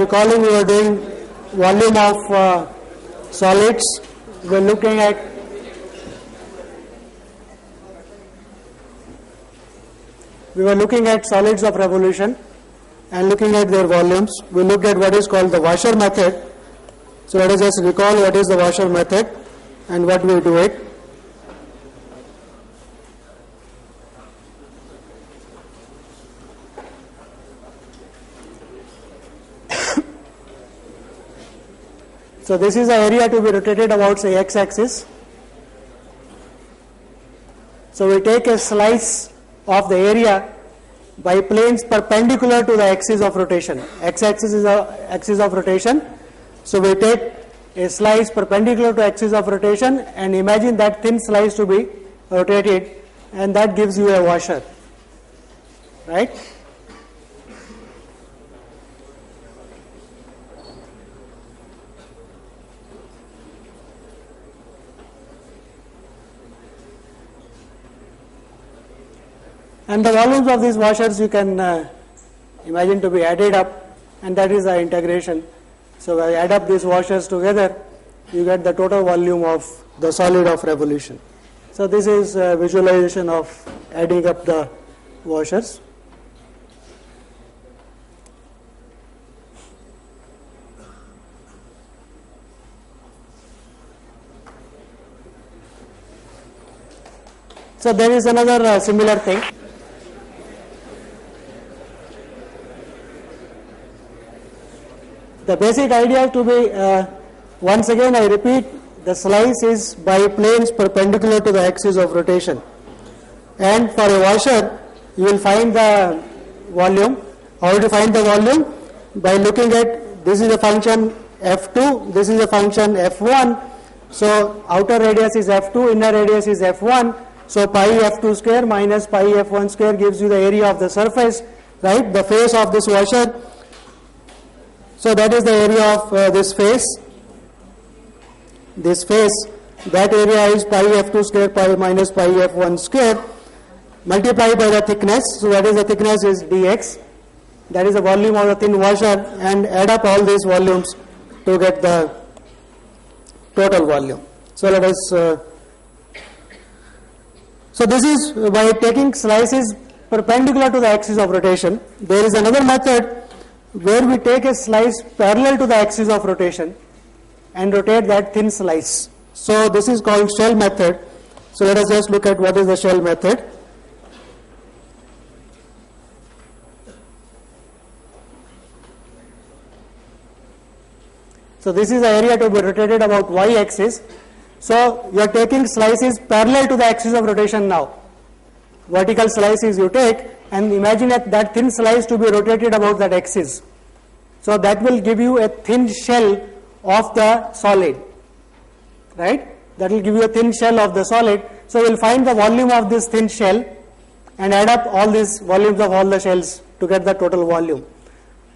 recalling, we were doing volume of solids. We were looking at solids of revolution and looking at their volumes. We looked at what is called the washer method. So let us just recall what is the washer method and what we do it. So this is the area to be rotated about, say, x-axis. So we take a slice of the area by planes perpendicular to the axis of rotation. X-axis is the axis of rotation. So we take a slice perpendicular to axis of rotation and imagine that thin slice to be rotated, and that gives you a washer, right? And the volumes of these washers you can imagine to be added up, and that is the integration. So when you add up these washers together, you get the total volume of the solid of revolution. So this is a visualization of adding up the washers. So there is another similar thing. The basic idea to be, once again I repeat, the slice is by planes perpendicular to the axis of rotation. And for a washer, you will find the volume. How to find the volume? By looking at, this is a function f2, this is a function f1. So outer radius is f2, inner radius is f1. So pi f2 square minus pi f1 square gives you the area of the surface, right? The face of this washer. So that is the area of this face. This face, that area is pi f2 square pi minus pi f1 square multiplied by the thickness. So that is the thickness is dx. That is the volume of the thin washer, and add up all these volumes to get the total volume. So let us. So this is by taking slices perpendicular to the axis of rotation. There is another method where we take a slice parallel to the axis of rotation and rotate that thin slice. So this is called shell method. So let us just look at what is the shell method. So this is the area to be rotated about y-axis. So you are taking slices parallel to the axis of rotation now. Vertical slices you take, and imagine that thin slice to be rotated about that axis. So that will give you a thin shell of the solid, right? That will give you a thin shell of the solid. So we will find the volume of this thin shell and add up all these volumes of all the shells to get the total volume,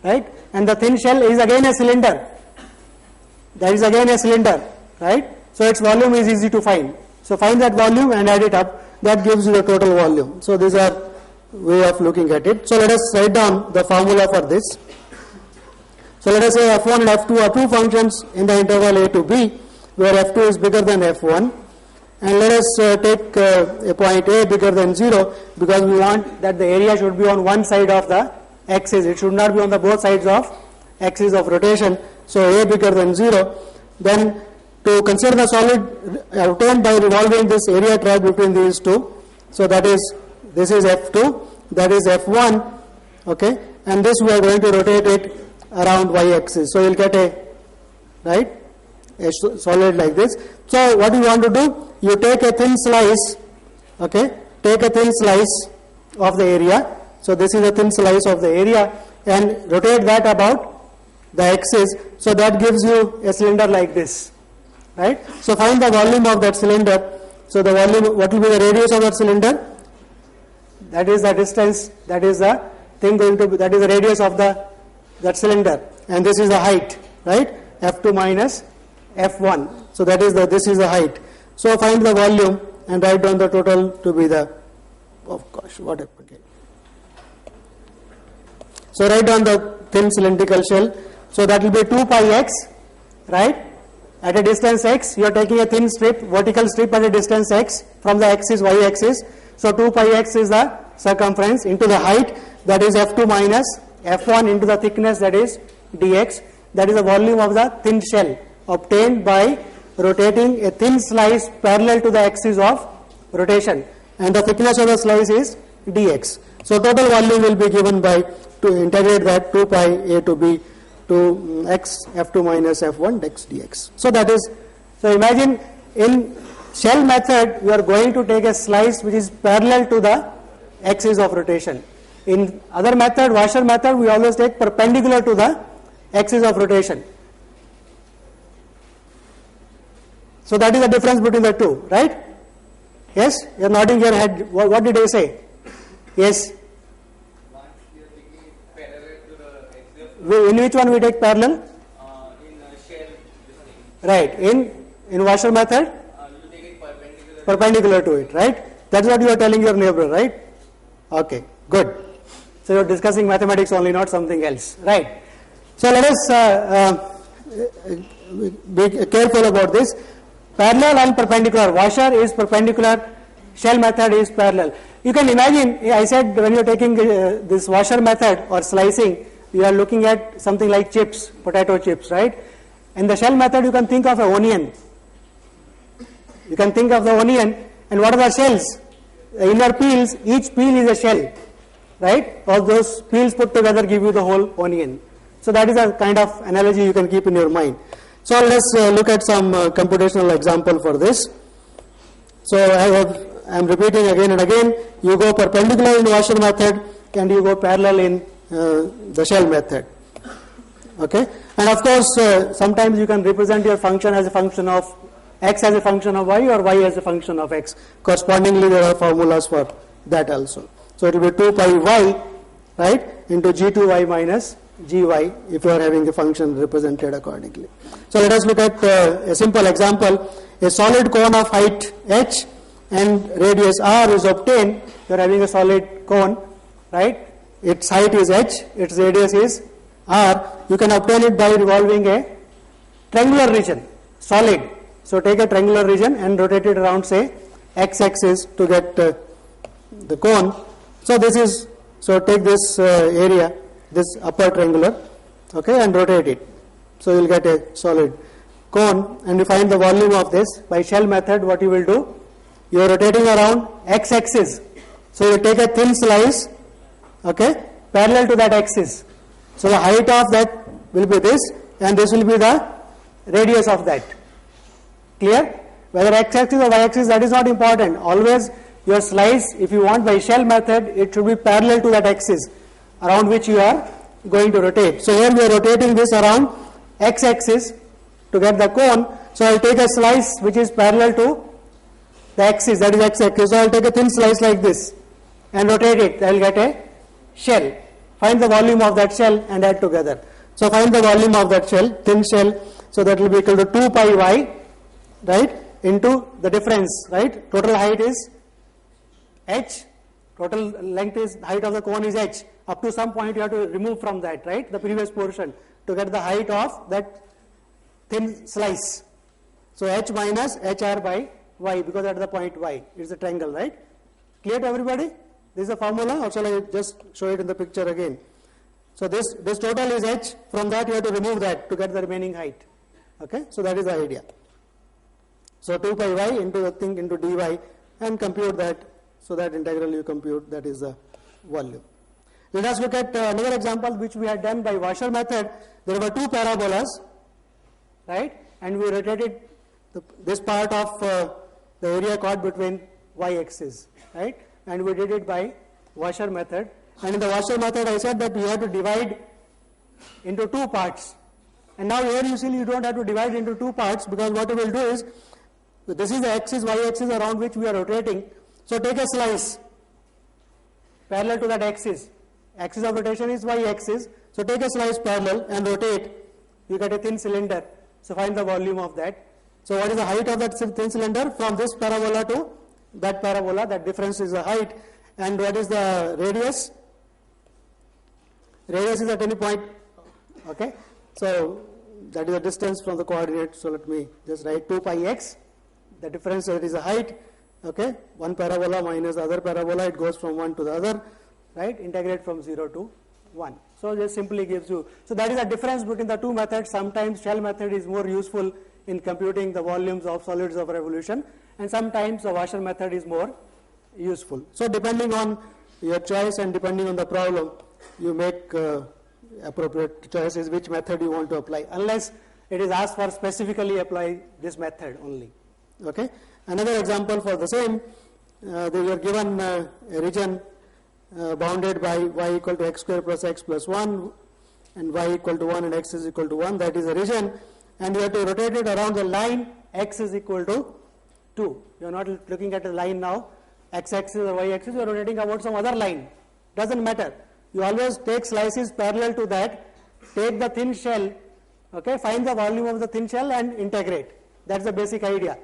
right? And the thin shell is again a cylinder. That is again a cylinder, right? So its volume is easy to find. So find that volume and add it up. That gives you the total volume. So these are way of looking at it. So let us write down the formula for this. So let us say f1 and f2 are two functions in the interval a to b, where f2 is bigger than f1. And let us take a point a bigger than 0, because we want that the area should be on one side of the axis. It should not be on the both sides of axis of rotation. So a bigger than 0. Then to consider the solid obtained by revolving this area track between these two. So that is, this is f2, that is f1, okay, and this we are going to rotate it around y-axis. So you will get a, right, a solid like this. So what you want to do, you take a thin slice, okay, take a thin slice of the area. So this is a thin slice of the area, and rotate that about the axis. So that gives you a cylinder like this, right? So find the volume of that cylinder. So the volume, what will be the radius of that cylinder? That is the distance, that is the thing going to be, that is the radius of that cylinder, and this is the height, right? f2 minus f1. So that is this is the height. So find the volume and write down the total to be the, oh gosh, what happened again? So write down the thin cylindrical shell. So that will be 2 pi x, right? At a distance x, you are taking a thin strip, vertical strip at a distance x from the axis y axis. So 2 pi x is the circumference into the height, that is f2 minus f1 into the thickness, that is dx. That is the volume of the thin shell obtained by rotating a thin slice parallel to the axis of rotation, and the thickness of the slice is dx. So total volume will be given by, to integrate that, 2 pi a to b to x f2 minus f1 dx. So that is, so imagine in shell method you are going to take a slice which is parallel to the axis of rotation. In other method, washer method, we always take perpendicular to the axis of rotation. So that is the difference between the two, right? Yes, you are nodding your head. What did I say? Yes. In which one we take parallel? In shell. Right. In washer method? You take it perpendicular to it, right? That's what you are telling your neighbor, right? Okay, good. So you are discussing mathematics only, not something else, right? So let us be careful about this. Parallel and perpendicular. Washer is perpendicular, shell method is parallel. You can imagine, I said when you are taking this washer method or slicing, you are looking at something like chips, potato chips, right? In the shell method, you can think of an onion. You can think of the onion, and what are the shells? The inner peels, each peel is a shell, right? All those peels put together give you the whole onion. So that is a kind of analogy you can keep in your mind. So let's look at some computational example for this. So I am repeating again and again, you go perpendicular in washer method and you go parallel in the shell method. Okay, and of course sometimes you can represent your function as a function of x as a function of y, or y as a function of x. Correspondingly, there are formulas for that also. So it will be 2 pi y, right, into g2y minus gy if you are having the function represented accordingly. So let us look at a simple example. A solid cone of height h and radius r is obtained. You are having a solid cone, right? Its height is h, its radius is r. You can obtain it by revolving a triangular region, solid. So take a triangular region and rotate it around, say, x-axis to get the cone. So this is, so take this area, this upper triangular, okay, and rotate it. So you will get a solid cone, and you find the volume of this. By shell method, what you will do, you are rotating around x-axis. So you take a thin slice, okay, parallel to that axis. So the height of that will be this, and this will be the radius of that. Clear? Whether x-axis or y-axis, that is not important. Always your slice, if you want by shell method, it should be parallel to that axis around which you are going to rotate. So here we are rotating this around x-axis to get the cone. So I will take a slice which is parallel to the axis, that is x-axis. So I will take a thin slice like this and rotate it. I will get a shell. Find the volume of that shell and add together. So find the volume of that shell, thin shell. So that will be equal to 2 pi y, right, into the difference, right? Total height is h, total length is, height of the cone is h. Up to some point you have to remove from that, right, the previous portion, to get the height of that thin slice. So h minus hr by y, because at the point y is a triangle, right? Clear to everybody? This is a formula, or shall I just show it in the picture again? So this total is h. From that you have to remove that to get the remaining height. Okay, so that is the idea. So 2 pi y into the thing into dy, and compute that. So that integral you compute, that is the volume. Let us look at another example which we had done by washer method. There were two parabolas, right, and we rotated this part of the area caught between y-axis, right, and we did it by washer method. And in the washer method I said that you have to divide into two parts, and now here you see you don't have to divide into two parts, because what we will do is, this is the axis, y-axis around which we are rotating. So take a slice parallel to that axis. Axis of rotation is y-axis. So take a slice parallel and rotate. You get a thin cylinder. So find the volume of that. So what is the height of that thin cylinder? From this parabola to that parabola, that difference is the height. And what is the radius? Radius is at any point, okay, So that is the distance from the coordinate. So let me just write 2 pi x. The difference there is a height. Okay, one parabola minus the other parabola. It goes from one to the other. Right? Integrate from 0 to 1. So this simply gives you. So that is the difference between the two methods. Sometimes shell method is more useful in computing the volumes of solids of revolution, and sometimes the washer method is more useful. So depending on your choice and depending on the problem, you make appropriate choices which method you want to apply, unless it is asked for specifically apply this method only. Okay. Another example for the same, they were given a region bounded by y equal to x square plus x plus 1 and y equal to 1 and x is equal to 1. That is a region, and you have to rotate it around the line x is equal to 2. You are not looking at a line now, x-axis or y-axis, you are rotating about some other line. Doesn't matter. You always take slices parallel to that, take the thin shell, okay, find the volume of the thin shell and integrate. That's the basic idea,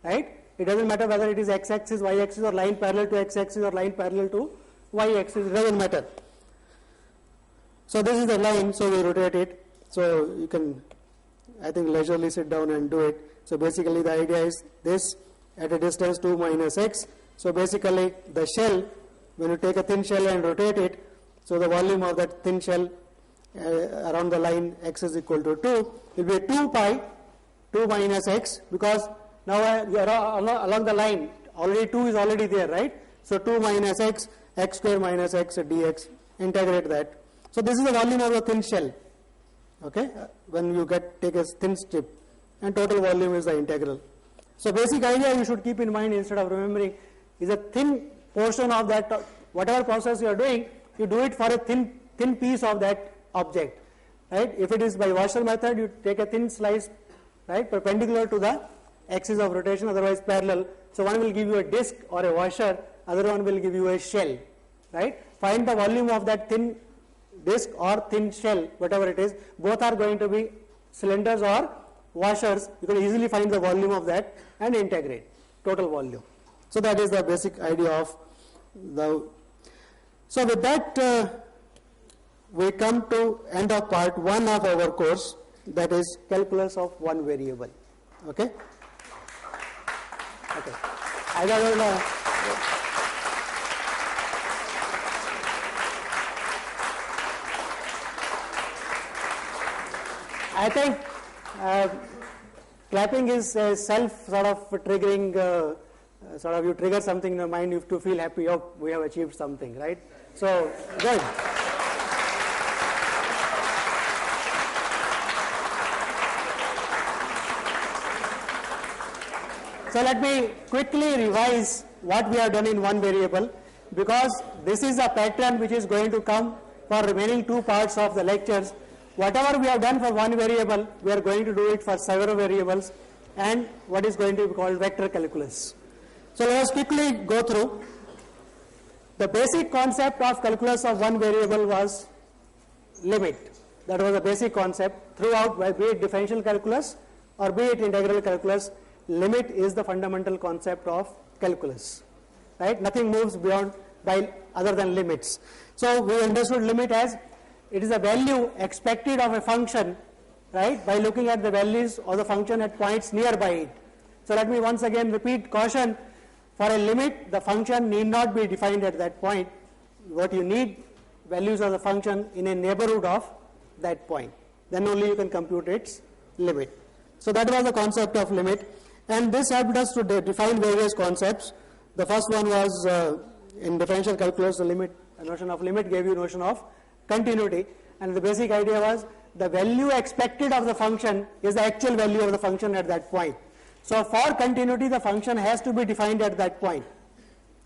right? It doesn't matter whether it is x-axis, y-axis or line parallel to x-axis or line parallel to y-axis, it doesn't matter. So this is the line, so we rotate it. So you can, I think, leisurely sit down and do it. So basically the idea is this at a distance 2 minus x. So basically the shell, when you take a thin shell and rotate it, so the volume of that thin shell around the line x is equal to 2 will be 2 pi 2 minus x, because now you are along the line, already 2 is already there, right? So 2 minus x, x square minus x dx, integrate that. So this is the volume of the thin shell, okay, when you take a thin strip, and total volume is the integral. So basic idea you should keep in mind instead of remembering is a thin portion of that, whatever process you are doing, you do it for a thin piece of that object, right? If it is by washer method, you take a thin slice, right, perpendicular to the axis of rotation, otherwise parallel. So one will give you a disc or a washer, other one will give you a shell, right? Find the volume of that thin disc or thin shell, whatever it is. Both are going to be cylinders or washers. You can easily find the volume of that and integrate total volume. So that is the basic idea of the. So with that we come to end of part 1 of our course, that is calculus of one variable. Okay. Okay. I think clapping is a self sort of triggering, sort of you trigger something in your mind, you have to feel happy, oh, we have achieved something, right? So, good. So let me quickly revise what we have done in one variable, because this is a pattern which is going to come for remaining 2 parts of the lectures. Whatever we have done for one variable, we are going to do it for several variables and what is going to be called vector calculus. So let us quickly go through. The basic concept of calculus of one variable was limit. That was the basic concept throughout, be it differential calculus or be it integral calculus. Limit is the fundamental concept of calculus, right? Nothing moves beyond by other than limits. So we understood limit as it is a value expected of a function, right, by looking at the values of the function at points nearby it. So let me once again repeat caution. For a limit, the function need not be defined at that point. What you need, values of the function in a neighborhood of that point. Then only you can compute its limit. So that was the concept of limit, and this helped us to define various concepts. The first one was in differential calculus, the notion of limit gave you notion of continuity, and the basic idea was the value expected of the function is the actual value of the function at that point. So for continuity, the function has to be defined at that point,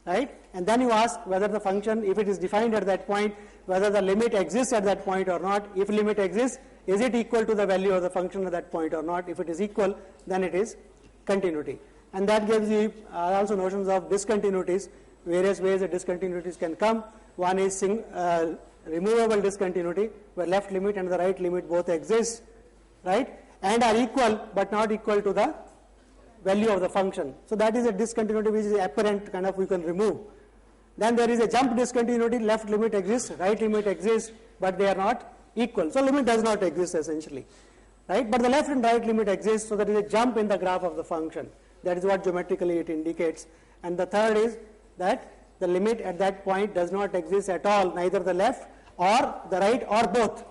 right? And then you ask whether the function, if it is defined at that point, whether the limit exists at that point or not. If limit exists, is it equal to the value of the function at that point or not? If it is equal, then it is continuity. And that gives you also notions of discontinuities, various ways that discontinuities can come. One is removable discontinuity, where left limit and the right limit both exist, right, and are equal but not equal to the value of the function. So that is a discontinuity which is apparent, kind of we can remove. Then there is a jump discontinuity, left limit exists, right limit exists, but they are not equal. So limit does not exist essentially, right? But the left and right limit exists, so there is a jump in the graph of the function. That is what geometrically it indicates. And the third is that the limit at that point does not exist at all, neither the left or the right or both.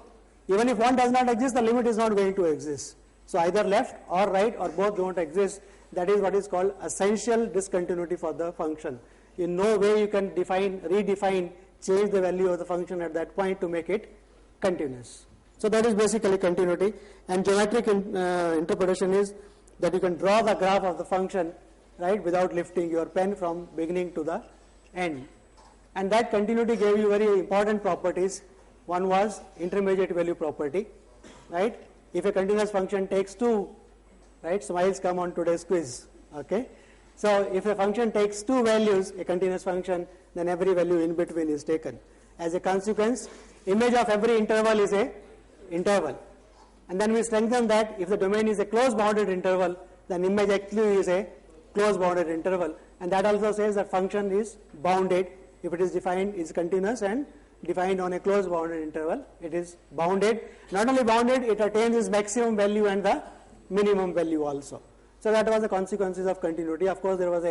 Even if one does not exist, the limit is not going to exist. So either left or right or both don't exist. That is what is called essential discontinuity for the function. In no way you can redefine, change the value of the function at that point to make it continuous. So that is basically continuity. And geometric interpretation is that you can draw the graph of the function, right, without lifting your pen from beginning to the end. And that continuity gave you very important properties. One was intermediate value property, right? If a continuous function takes 2, right, smiles come on today's quiz, okay? So if a function takes 2 values, a continuous function, then every value in between is taken. As a consequence, image of every interval is a interval. And then we strengthen that if the domain is a closed bounded interval, then image actually is a closed bounded interval. And that also says that function is bounded if it is defined, is continuous and defined on a closed bounded interval. It is bounded. Not only bounded, it attains its maximum value and the minimum value also. So that was the consequences of continuity. Of course, there was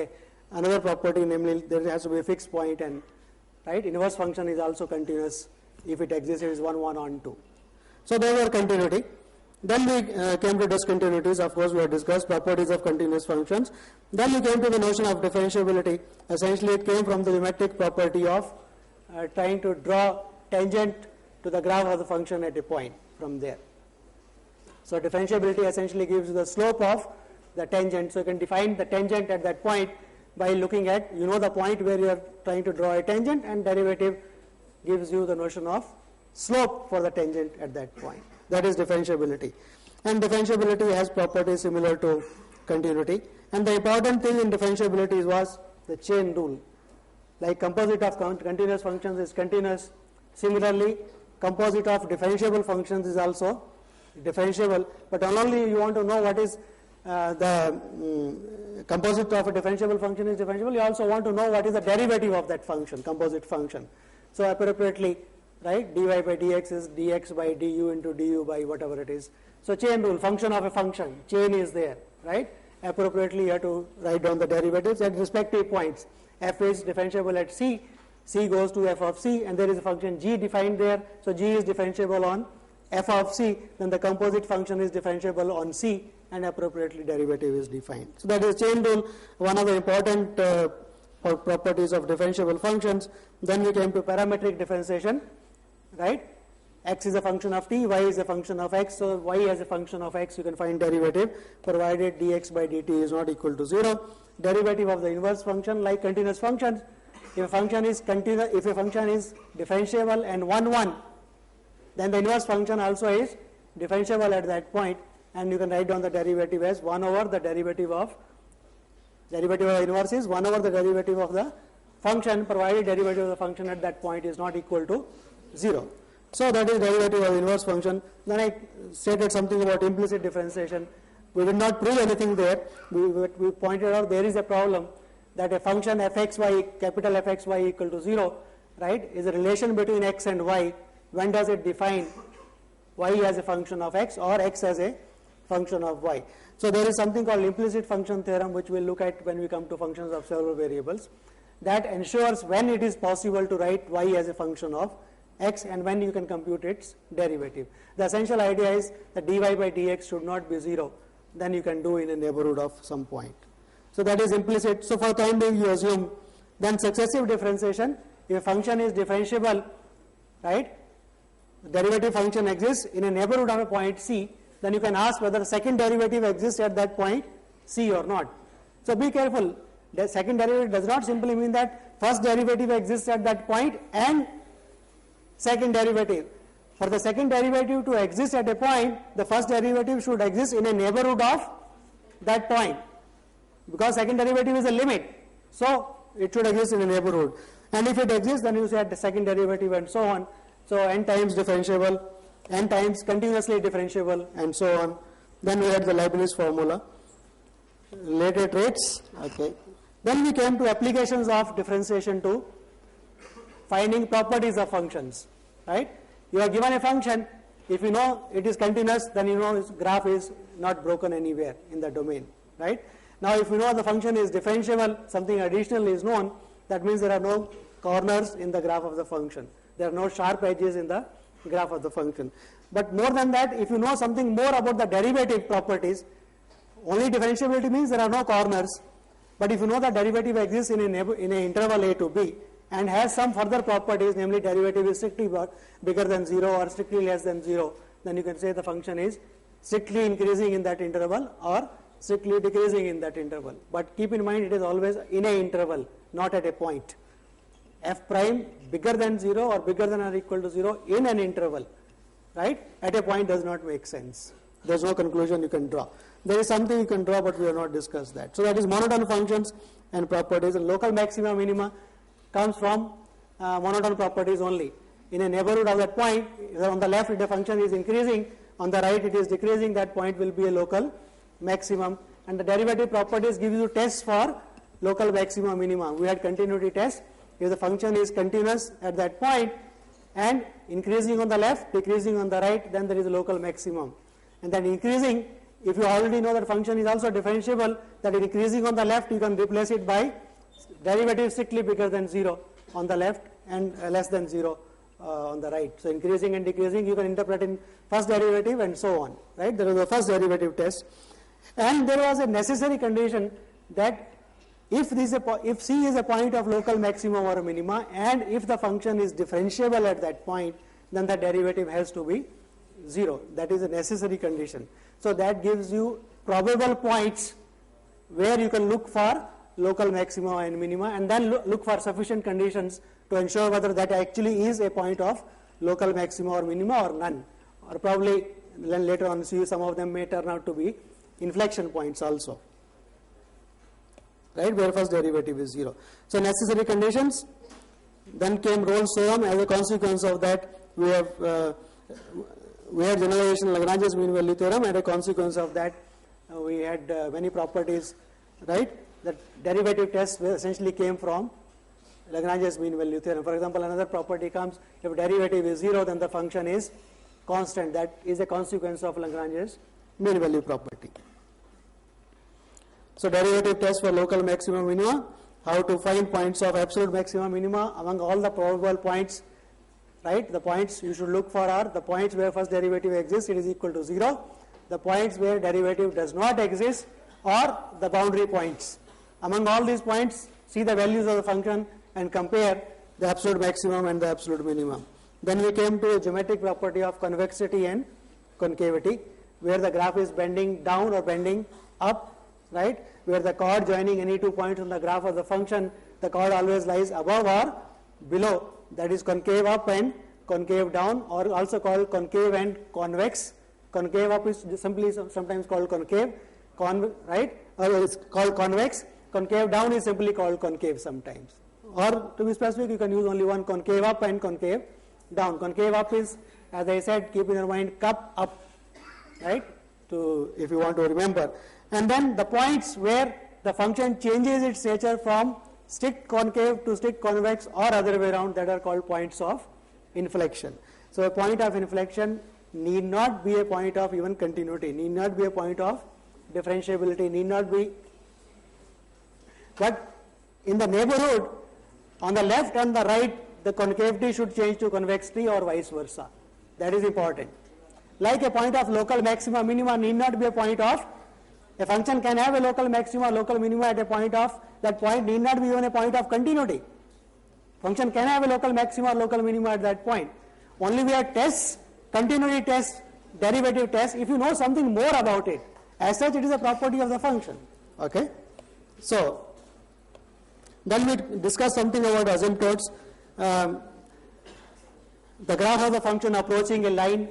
another property, namely there has to be a fixed point, and right, inverse function is also continuous if it exists, it is 1, 1 on 2. So there were continuity. Then we came to discontinuities. Of course, we have discussed properties of continuous functions. Then we came to the notion of differentiability. Essentially, it came from the geometric property of trying to draw tangent to the graph of the function at a point from there. So differentiability essentially gives you the slope of the tangent. So you can define the tangent at that point by looking at, you know, the point where you are trying to draw a tangent, and derivative gives you the notion of slope for the tangent at that point. That is differentiability. And differentiability has properties similar to continuity. And the important thing in differentiability was the chain rule. Like composite of continuous functions is continuous. Similarly, composite of differentiable functions is also differentiable. But only you want to know what is the composite of a differentiable function is differentiable. You also want to know what is the derivative of that function, composite function. So appropriately, right, dy by dx is dx by du into du by whatever it is. So chain rule, function of a function, chain is there, right? Appropriately you have to write down the derivatives at respective points. F is differentiable at c, c goes to f of c, and there is a function g defined there. So g is differentiable on f of c, then the composite function is differentiable on c, and appropriately derivative is defined. So that is chain rule, one of the important properties of differentiable functions. Then we came to parametric differentiation, right? X is a function of t, y is a function of x. So y as a function of x, you can find derivative provided dx by dt is not equal to 0. Derivative of the inverse function, like continuous functions, if a function is continuous, if a function is differentiable and 1, 1, then the inverse function also is differentiable at that point, and you can write down the derivative as 1 over the derivative of the inverse is 1 over the derivative of the function, provided derivative of the function at that point is not equal to 0. So that is derivative of inverse function. Then I stated something about implicit differentiation. We did not prove anything there. We pointed out there is a problem that a function fxy, capital Fxy equal to 0, right, is a relation between x and y. When does it define y as a function of x or x as a function of y? So there is something called implicit function theorem, which we'll look at when we come to functions of several variables, that ensures when it is possible to write y as a function of x and when you can compute its derivative. The essential idea is that dy by dx should not be 0, then you can do in a neighborhood of some point. So that is implicit. So for time being you assume. Then successive differentiation, if a function is differentiable, right, the derivative function exists in a neighborhood of a point c, then you can ask whether the second derivative exists at that point c or not. So be careful, the second derivative does not simply mean that first derivative exists at that point and second derivative. For the second derivative to exist at a point, the first derivative should exist in a neighborhood of that point, because second derivative is a limit, so it should exist in a neighborhood. And if it exists, then you say at the second derivative and so on. So n times differentiable, n times continuously differentiable, and so on. Then we had the Leibniz formula, later traits. Okay. Then we came to applications of differentiation to finding properties of functions, right? You are given a function If you know it is continuous, then you know its graph is not broken anywhere in the domain, right? Now if you know the function is differentiable, something additional is known, that means there are no corners in the graph of the function. There are no sharp edges in the graph of the function. But more than that, if you know something more about the derivative properties, only differentiability means there are no corners. But if you know that derivative exists in an interval a to b and has some further properties, namely derivative is strictly bigger than 0 or strictly less than 0, then you can say the function is strictly increasing in that interval or strictly decreasing in that interval. But keep in mind, it is always in an interval, not at a point. F prime bigger than 0 or bigger than or equal to 0 in an interval, right? At a point does not make sense. There is no conclusion you can draw. There is something you can draw, but we have not discussed that. So that is monotone functions and properties. And local maxima minima comes from monotone properties only. In a neighborhood of that point, on the left the function is increasing, on the right it is decreasing, that point will be a local maximum. And the derivative properties give you tests for local maxima minima. We had continuity test. If the function is continuous at that point and increasing on the left, decreasing on the right, then there is a local maximum. And then increasing, if you already know that function is also differentiable, that is increasing on the left, you can replace it by derivative strictly bigger than 0 on the left and less than 0 on the right. So increasing and decreasing you can interpret in first derivative and so on, right? There is a first derivative test. And there was a necessary condition that if C is a point of local maximum or minima, and if the function is differentiable at that point, then the derivative has to be 0. That is a necessary condition. So that gives you probable points where you can look for local maxima and minima, and then look for sufficient conditions to ensure whether that actually is a point of local maxima or minima or none. Or probably later on see some of them may turn out to be inflection points also, right, where first derivative is 0. So necessary conditions. Then came Rolle's theorem. As a consequence of that, we had generalization of Lagrange's mean value theorem. And a consequence of that, we had many properties, right? That derivative tests essentially came from Lagrange's mean value theorem. For example, another property comes, if derivative is 0, then the function is constant. That is a consequence of Lagrange's mean value property. So derivative test for local maximum minima, how to find points of absolute maximum minima among all the probable points, right? The points you should look for are the points where first derivative exists, it is equal to 0, the points where derivative does not exist, or the boundary points. Among all these points, see the values of the function and compare the absolute maximum and the absolute minimum. Then we came to a geometric property of convexity and concavity, where the graph is bending down or bending up, right, where the chord joining any 2 points on the graph of the function, the chord always lies above or below, that is concave up and concave down, or also called concave and convex. Concave up is simply sometimes called concave, right, or it's called convex. Concave down is simply called concave sometimes. Or to be specific, you can use only one, concave up and concave down. Concave up is, as I said, keep in your mind, cup up, right, to if you want to remember. And then the points where the function changes its nature from strict concave to strict convex or other way around, that are called points of inflection. So a point of inflection need not be a point of even continuity, need not be a point of differentiability, need not be, but in the neighborhood on the left and the right, the concavity should change to convexity or vice versa. That is important. Like a point of local maxima minima need not be a point of, a function can have a local maxima, local minima at a point of, that point need not be even a point of continuity. Function can have a local maxima or local minima at that point. Only we have tests, continuity tests, derivative tests, if you know something more about it. As such, it is a property of the function. Okay? So, then we discuss something about asymptotes. The graph of the function approaching a line,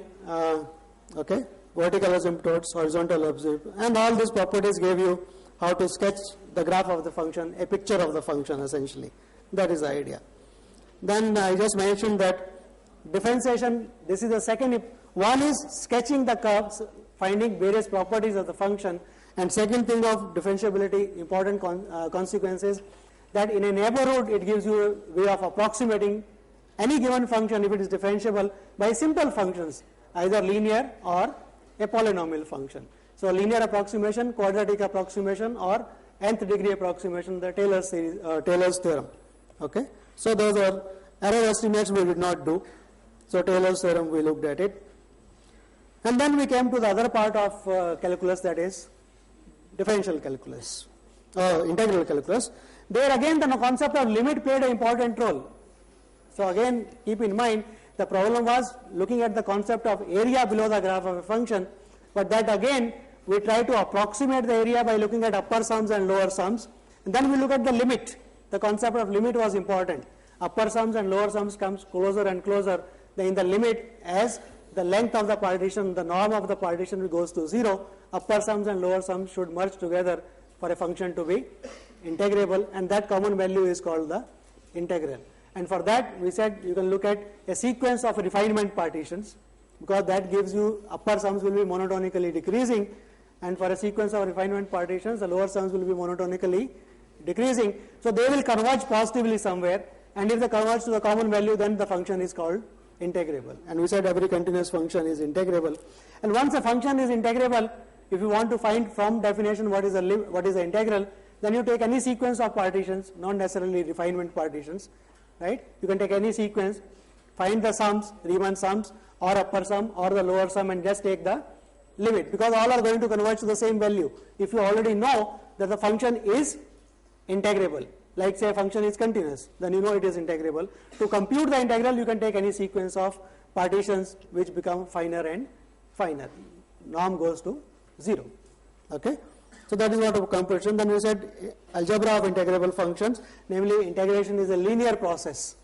okay, vertical asymptotes, horizontal asymptotes, and all these properties gave you how to sketch the graph of the function, a picture of the function essentially. That is the idea. Then I just mentioned that differentiation, this is the second. One is sketching the curves, finding various properties of the function, and second thing of differentiability, important consequences, that in a neighborhood it gives you a way of approximating any given function if it is differentiable by simple functions. either linear or a polynomial function. So linear approximation, quadratic approximation, or nth degree approximation, the Taylor's theorem. Okay, so those are error estimates we did not do. So Taylor's theorem, we looked at it, and then we came to the other part of calculus, that is differential calculus, integral calculus. There again the concept of limit played an important role. So again, keep in mind, the problem was looking at the concept of area below the graph of a function, but that again we try to approximate the area by looking at upper sums and lower sums, and then we look at the limit. The concept of limit was important. Upper sums and lower sums comes closer and closer. Then in the limit, as the length of the partition, the norm of the partition goes to 0, upper sums and lower sums should merge together for a function to be integrable, and that common value is called the integral. And for that we said you can look at a sequence of refinement partitions, because that gives you upper sums will be monotonically decreasing, and for a sequence of refinement partitions the lower sums will be monotonically decreasing. So they will converge positively somewhere, and if they converge to the common value, then the function is called integrable. And we said every continuous function is integrable. And once a function is integrable, if you want to find from definition what is the integral, then you take any sequence of partitions, not necessarily refinement partitions, right? You can take any sequence, find the sums, Riemann sums, or upper sum or the lower sum, and just take the limit, because all are going to converge to the same value. If you already know that the function is integrable, like say a function is continuous, then you know it is integrable. To compute the integral, you can take any sequence of partitions which become finer and finer. Norm goes to 0. Okay, so that is what of computation. Then we said algebra of integrable functions, namely integration is a linear process,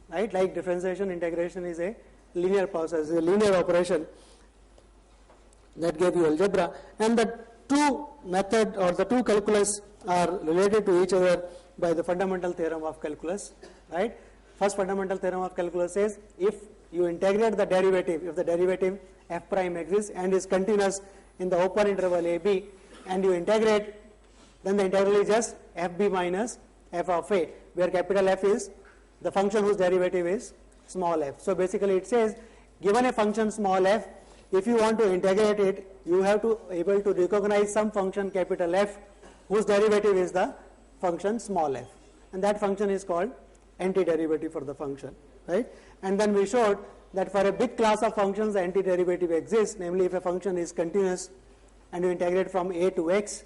right? Like differentiation, integration is a linear process, a linear operation. That gave you algebra, and the two method or the two calculus are related to each other by the fundamental theorem of calculus, right? First fundamental theorem of calculus says if you integrate the derivative, if the derivative f prime exists and is continuous in the open interval a b, and you integrate, then the integral is just fb minus f of a, where capital F is the function whose derivative is small f. So basically it says, given a function small f, if you want to integrate it, you have to able to recognize some function capital F whose derivative is the function small f, and that function is called antiderivative for the function, right? And then we showed that for a big class of functions the antiderivative exists, namely if a function is continuous and you integrate from a to x,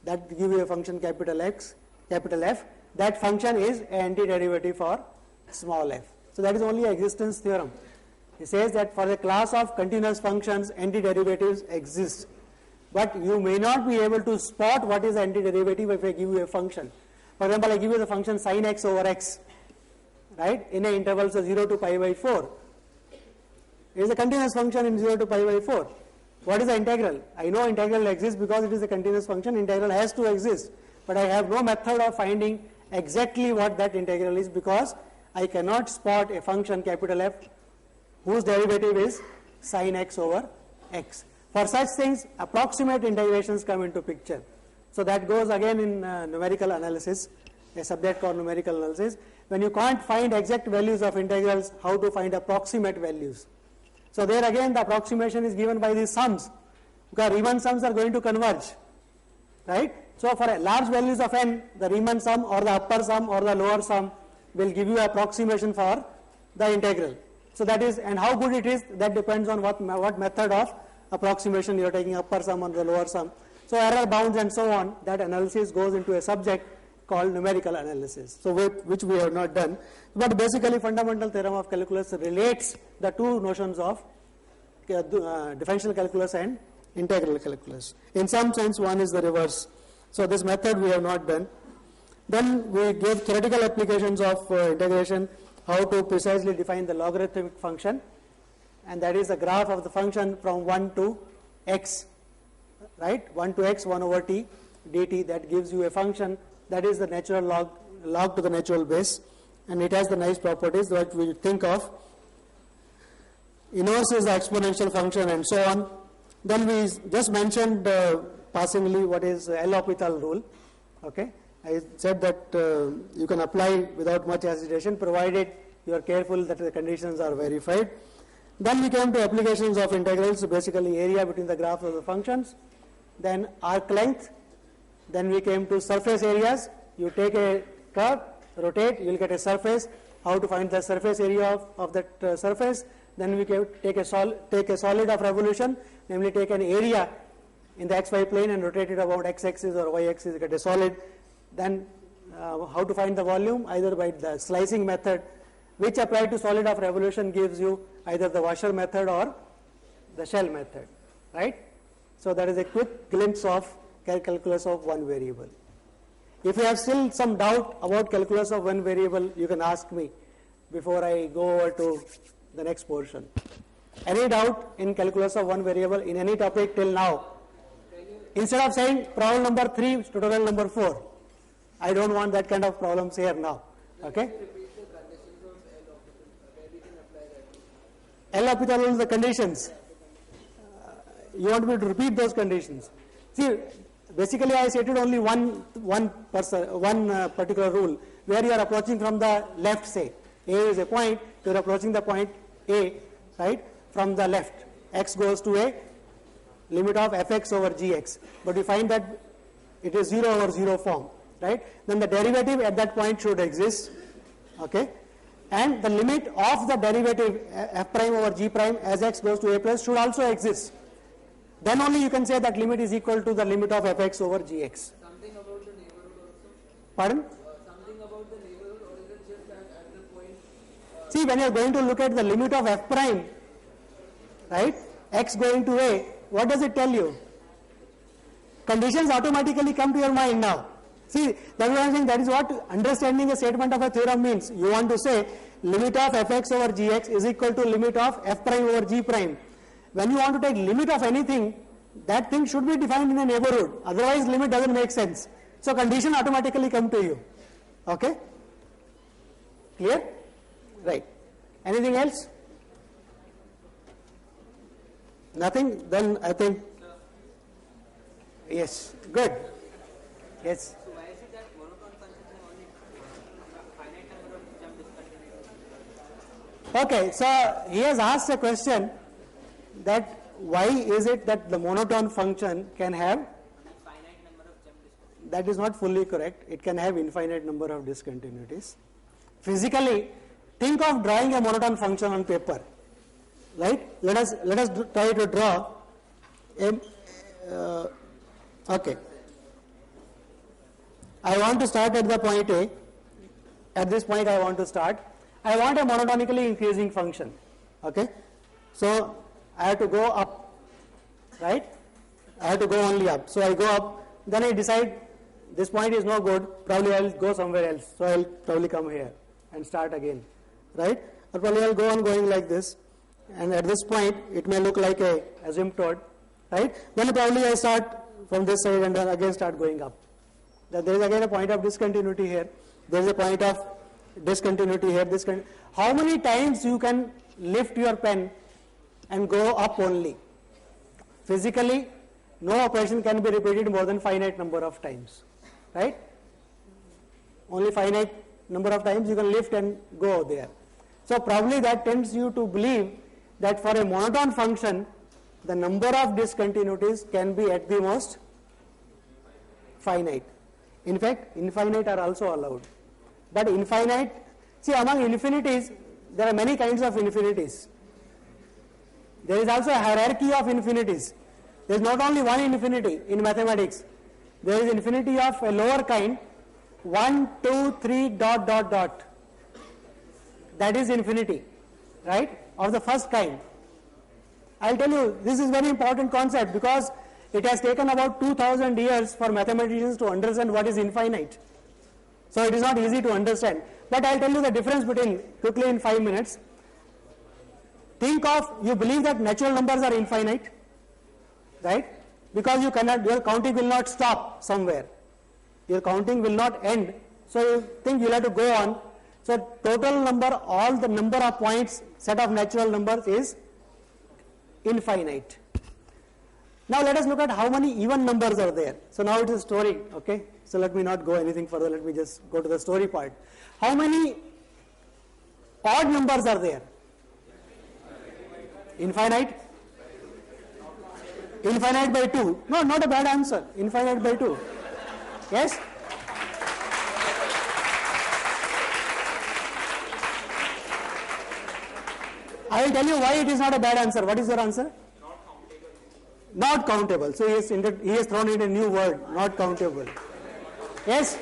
that gives you a function capital X, capital F, that function is an antiderivative for small f. So that is only an existence theorem. It says that for the class of continuous functions antiderivatives exist, but you may not be able to spot what is the antiderivative if I give you a function. For example, I give you the function sin x over x, right, in a interval of 0 to pi by 4. It is a continuous function in 0 to pi by 4. What is the integral? I know integral exists because it is a continuous function, integral has to exist, but I have no method of finding exactly what that integral is, because I cannot spot a function capital F whose derivative is sin x over x. For such things, approximate integrations come into picture. So that goes again in numerical analysis, a subject called numerical analysis. When you can't find exact values of integrals, how to find approximate values. So there again the approximation is given by these sums, because Riemann sums are going to converge, right? So for large values of n, the Riemann sum or the upper sum or the lower sum will give you approximation for the integral. So that is, and how good it is, that depends on what method of approximation you are taking, upper sum or the lower sum. So error bounds and so on, that analysis goes into a subject called numerical analysis, so which we have not done. But basically fundamental theorem of calculus relates the two notions of differential calculus and integral calculus. In some sense one is the reverse. So this method we have not done. Then we gave theoretical applications of integration, how to precisely define the logarithmic function, and that is the graph of the function from 1 to x, right, 1 to x 1 over t dt, that gives you a function that is the natural log to the natural base, and it has the nice properties that we think of. Inverse is the exponential function and so on. Then we just mentioned passingly what is L'Hopital rule. Okay, I said that you can apply without much hesitation provided you are careful that the conditions are verified. Then we came to applications of integrals, basically area between the graphs of the functions, then arc length, then we came to surface areas. You take a curve, rotate, you will get a surface, how to find the surface area of that surface. Then we can take a solid of revolution, namely take an area in the xy plane and rotate it about x-axis or y-axis, get a solid. Then how to find the volume, either by the slicing method, which applied to solid of revolution gives you either the washer method or the shell method, right? So that is a quick glimpse of calculus of one variable. If you have still some doubt about calculus of one variable, you can ask me before I go over to the next portion. Any doubt in calculus of one variable in any topic till now? Instead of saying problem number 3, tutorial number 4, I don't want that kind of problems here now. Okay? L'Hopital is the conditions. You want me to repeat those conditions? See, basically I stated only one particular rule where you are approaching from the left, say A is a point, you are approaching the point A, right, from the left. X goes to a limit of fx over gx, but you find that it is 0 over 0 form, right? Then the derivative at that point should exist, okay? And the limit of the derivative f prime over g prime as x goes to a plus should also exist. Then only you can say that limit is equal to the limit of fx over gx. Something about the neighborhood also? Pardon? Something about the neighborhood, or is it just that at the point? See, when you are going to look at the limit of f prime, right, x going to a, what does it tell you? Conditions automatically come to your mind now. See, that is what I am saying, that is what understanding a statement of a theorem means. You want to say limit of fx over gx is equal to limit of f prime over g prime. When you want to take limit of anything, that thing should be defined in a neighborhood, otherwise limit doesn't make sense. So condition automatically come to you. Okay? Clear? Right. Anything else? Nothing? Then I think, yes, good. Yes. So why is it that monotone functions have only finite number of jump discontinuities? Okay, so he has asked a question that why is it that the monotone function can have, Finite number of jump discontinuities. that is not fully correct, it can have infinite number of discontinuities. Physically, think of drawing a monotone function on paper, right? Let us try to draw a, okay. I want to start at the point A. At this point I want to start. I want a monotonically increasing function. Okay. So I have to go up, right? I have to go only up. So I go up, then I decide this point is no good, probably I will go somewhere else. So I will probably come here and start again, right? Or probably I will go on going like this, and at this point it may look like a asymptote, right? Then probably I start from this side and then again start going up. Then there is again a point of discontinuity here. There is a point of discontinuity here. How many times you can lift your pen and go up only? Physically, no operation can be repeated more than finite number of times, right? Only finite number of times you can lift and go there. So probably that tends you to believe that for a monotone function, the number of discontinuities can be at the most finite. In fact, infinite are also allowed. But infinite, see, among infinities, there are many kinds of infinities. There is also a hierarchy of infinities. There is not only one infinity in mathematics. There is infinity of a lower kind, 1, 2, 3, dot, dot, dot. That is infinity, right? Of the first kind. I will tell you, this is very important concept because it has taken about 2000 years for mathematicians to understand what is infinite. So it is not easy to understand. But I will tell you the difference between, quickly in 5 minutes. Think of, you believe that natural numbers are infinite, right? Because you cannot, your counting will not stop somewhere. Your counting will not end. So you think you will have to go on. So total number, all the number of points, set of natural numbers is infinite. Now let us look at how many even numbers are there. So now it is a story, okay? So let me not go anything further, let me just go to the story part. How many odd numbers are there? Infinite? Infinite by 2. No, not a bad answer. Infinite by 2. Yes? I will tell you why it is not a bad answer. What is your answer? Not countable. So he has thrown in a new word, not countable. Yes?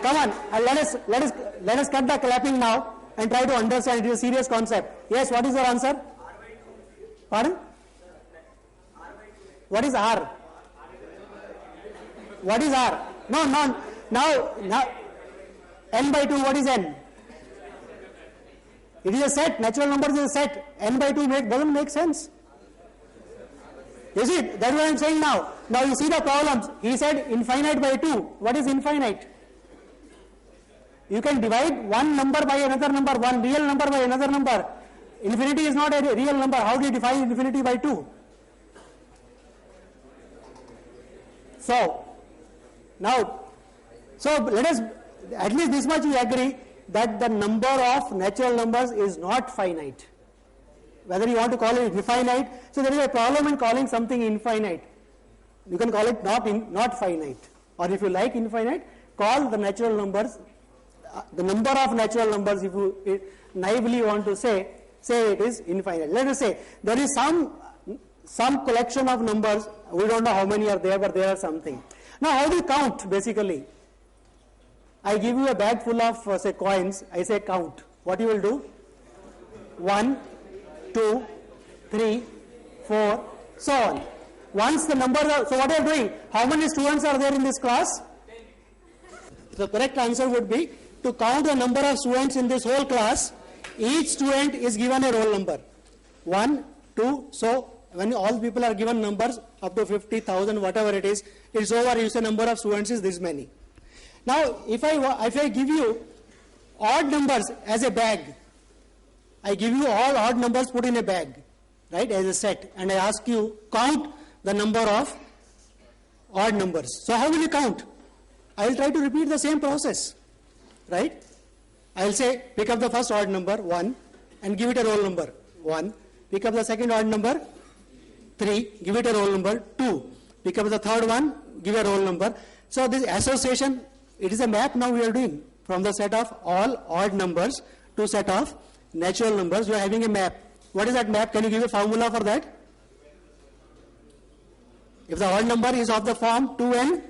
Come on, let us cut the clapping now and try to understand. It is a serious concept. Yes, what is your answer? Pardon? What is R? What is R? No, now n by 2, what is n? It is a set, natural numbers is a set. N by 2 doesn't make sense. You see, that's what I am saying now. Now you see the problems. He said infinite by 2. What is infinite? You can divide one number by another number, one real number by another number. Infinity is not a real number. How do you define infinity by 2? So, now, let us, at least this much we agree that the number of natural numbers is not finite. Whether you want to call it infinite, so there is a problem in calling something infinite. You can call it not finite. Or if you like infinite, call the natural numbers, the number of natural numbers, if you naively want to say it is infinite. Let us say there is some collection of numbers, we don't know how many are there, but there are something. Now how do you count basically? I give you a bag full of say coins, I say count. What you will do? 1, 2, 3, 4, so on. Once the numbers are, so what are you doing? How many students are there in this class? The correct answer would be to count the number of students in this whole class. Each student is given a roll number. 1, 2, so when all people are given numbers up to 50,000, whatever it is, it's over. You say number of students is this many. Now, if I give you odd numbers as a bag, I give you all odd numbers put in a bag, right, as a set, and I ask you count the number of odd numbers. So how will you count? I will try to repeat the same process, right? I will say pick up the first odd number 1 and give it a roll number 1. Pick up the second odd number 3, give it a roll number 2. Pick up the third one, give a roll number. So this association, it is a map now we are doing from the set of all odd numbers to set of natural numbers. We are having a map. What is that map? Can you give a formula for that? If the odd number is of the form 2n,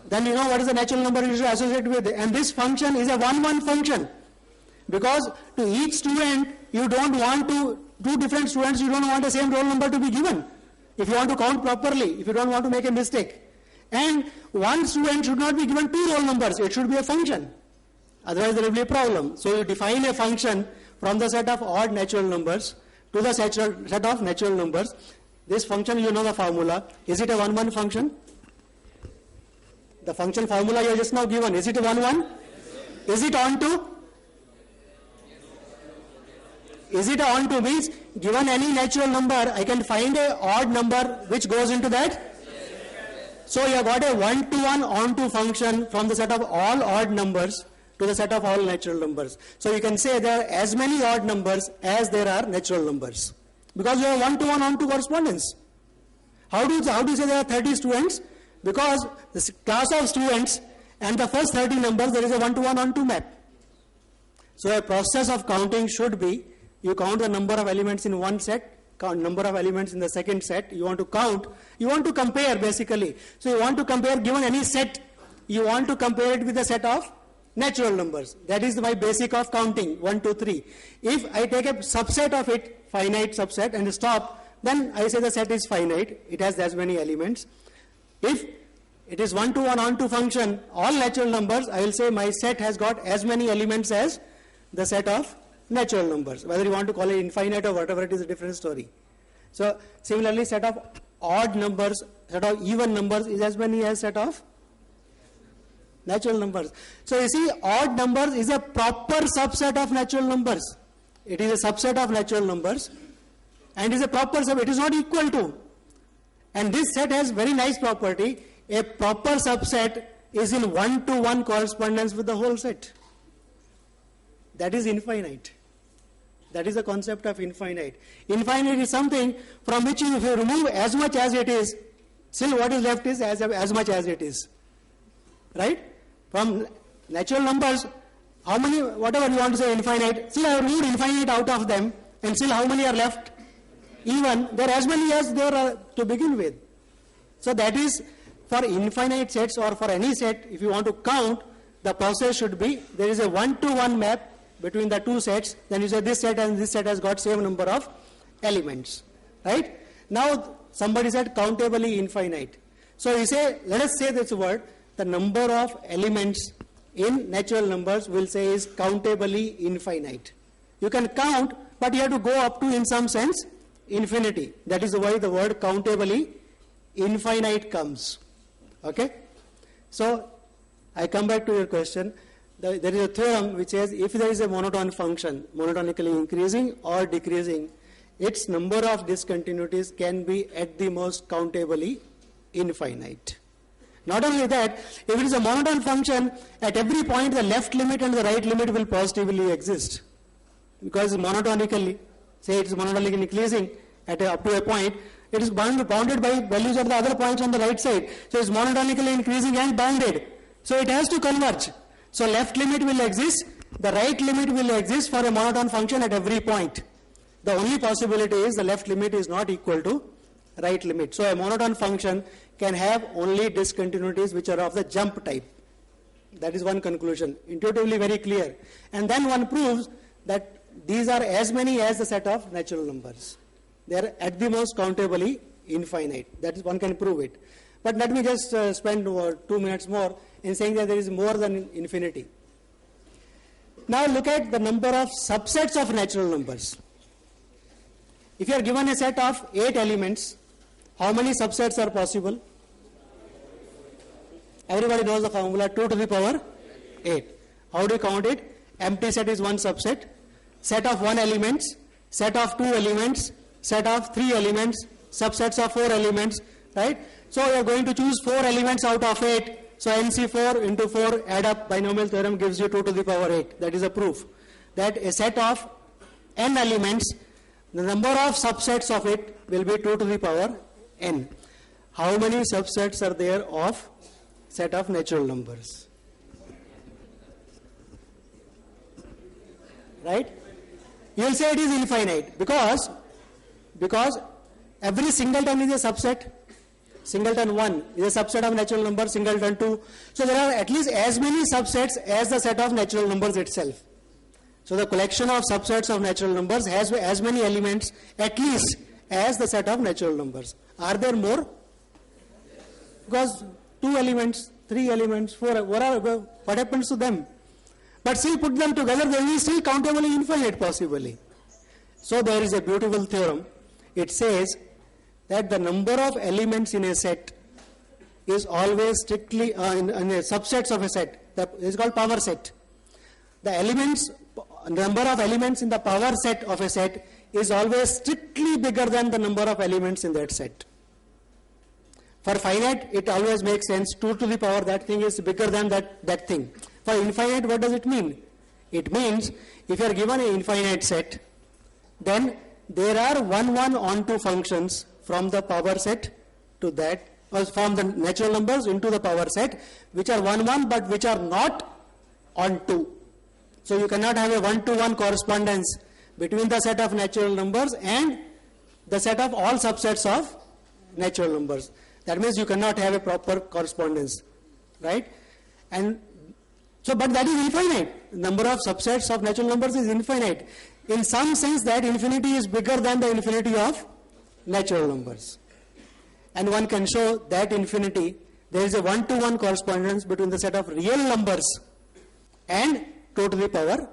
then you know what is the natural number you should associate with. And this function is a 1-1 function. Because to each student, you don't want to, two different students, you don't want the same roll number to be given. If you want to count properly, if you don't want to make a mistake. And one student should not be given 2 roll numbers, it should be a function. Otherwise there will be a problem. So you define a function from the set of odd natural numbers to the set of natural numbers. This function, you know the formula. Is it a 1-1 function? The function formula you have just now given, is it a 1-1? Is it onto? Is it onto means given any natural number, I can find a odd number which goes into that? So you have got a 1-to-1 onto function from the set of all odd numbers to the set of all natural numbers. So you can say there are as many odd numbers as there are natural numbers. Because you have 1-to-1 onto correspondence. How do you say there are 30 students? Because this class of students and the first 30 numbers, there is a 1-to-1 onto map. So a process of counting should be, you count the number of elements in one set, count number of elements in the second set, you want to count, you want to compare basically. So you want to compare, given any set, you want to compare it with a set of natural numbers. That is my basic of counting, 1, 2, 3. If I take a subset of it, finite subset, and stop, then I say the set is finite, it has as many elements. If it is 1-to-1 onto function, all natural numbers, I will say my set has got as many elements as the set of natural numbers. Whether you want to call it infinite or whatever, it is a different story. So similarly, set of odd numbers, set of even numbers is as many as set of natural numbers. So you see, odd numbers is a proper subset of natural numbers. It is a subset of natural numbers and is a proper subset. It is not equal to. And this set has very nice property. A proper subset is in 1-to-1 correspondence with the whole set. That is infinite. That is the concept of infinite. Infinite is something from which if you remove as much as it is, still what is left is as much as it is. Right? From natural numbers, how many, whatever you want to say infinite, still I have removed infinite out of them, and still how many are left? Even, there are as many as there are to begin with. So that is for infinite sets or for any set, if you want to count, the process should be, there is a one-to-one map between the two sets, then you say this set and this set has got same number of elements. Right? Now somebody said countably infinite. So you say, let us say this word, the number of elements in natural numbers will say is countably infinite. You can count, but you have to go up to, in some sense, infinity. That is why the word countably infinite comes. Okay? So I come back to your question. There is a theorem which says if there is a monotone function, monotonically increasing or decreasing, its number of discontinuities can be at the most countably infinite. Not only that, if it is a monotone function, at every point the left limit and the right limit will positively exist. Because monotonically, say it is monotonically increasing up to a point, it is bounded by values at the other points on the right side. So it is monotonically increasing and bounded. So it has to converge. So left limit will exist, the right limit will exist for a monotone function at every point. The only possibility is the left limit is not equal to right limit. So a monotone function can have only discontinuities which are of the jump type. That is one conclusion. Intuitively very clear. And then one proves that these are as many as the set of natural numbers. They are at the most countably infinite. That is, one can prove it. But let me just spend 2 minutes more in saying that there is more than infinity. Now look at the number of subsets of natural numbers. If you are given a set of 8 elements, how many subsets are possible? Everybody knows the formula, 2 to the power 8. How do you count it? Empty set is one subset. Set of 1 elements, set of 2 elements, set of 3 elements, subsets of 4 elements, right? So you are going to choose 4 elements out of 8. So NC4 into 4 add up, binomial theorem gives you 2 to the power 8. That is a proof that a set of n elements, the number of subsets of it will be 2 to the power n. How many subsets are there of set of natural numbers? Right? You will say it is infinite because every singleton is a subset. Singleton 1 is a subset of natural numbers, singleton 2. So there are at least as many subsets as the set of natural numbers itself. So the collection of subsets of natural numbers has as many elements at least as the set of natural numbers. Are there more? Because 2 elements, 3 elements, 4, what happens to them? But still put them together, they will still countably infinite possibly. So there is a beautiful theorem. It says that the number of elements in a set is always strictly in a subsets of a set. That is called power set. The number of elements in the power set of a set is always strictly bigger than the number of elements in that set. For finite, it always makes sense. 2 to the power that thing is bigger than that thing. For infinite, what does it mean? It means if you are given an infinite set, then there are 1 onto functions from the power set to that, or from the natural numbers into the power set, which are 1 but which are not onto. So you cannot have a 1-to-1 correspondence between the set of natural numbers and the set of all subsets of natural numbers. That means you cannot have a proper correspondence, right? And so, but that is infinite. Number of subsets of natural numbers is infinite. In some sense, that infinity is bigger than the infinity of natural numbers. And one can show that infinity, there is a 1-to-1 correspondence between the set of real numbers and 2 to the power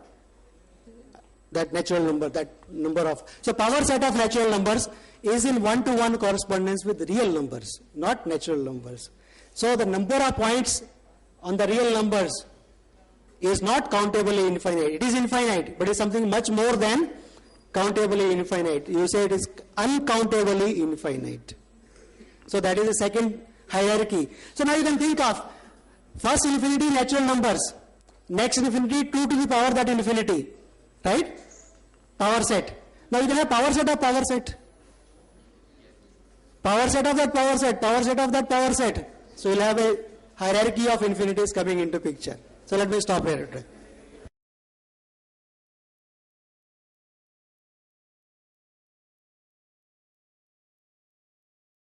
that natural number, that number of. So power set of natural numbers is in 1-to-1 correspondence with real numbers, not natural numbers. So the number of points on the real numbers is not countably infinite. It is infinite, but it is something much more than countably infinite. You say it is uncountably infinite. So that is the second hierarchy. So now you can think of first infinity natural numbers, next infinity 2 to the power that infinity, right? power set. Now you can have power set of power set. Power set of that power set, power set of that power set. So you'll have a hierarchy of infinities coming into picture. So let me stop here.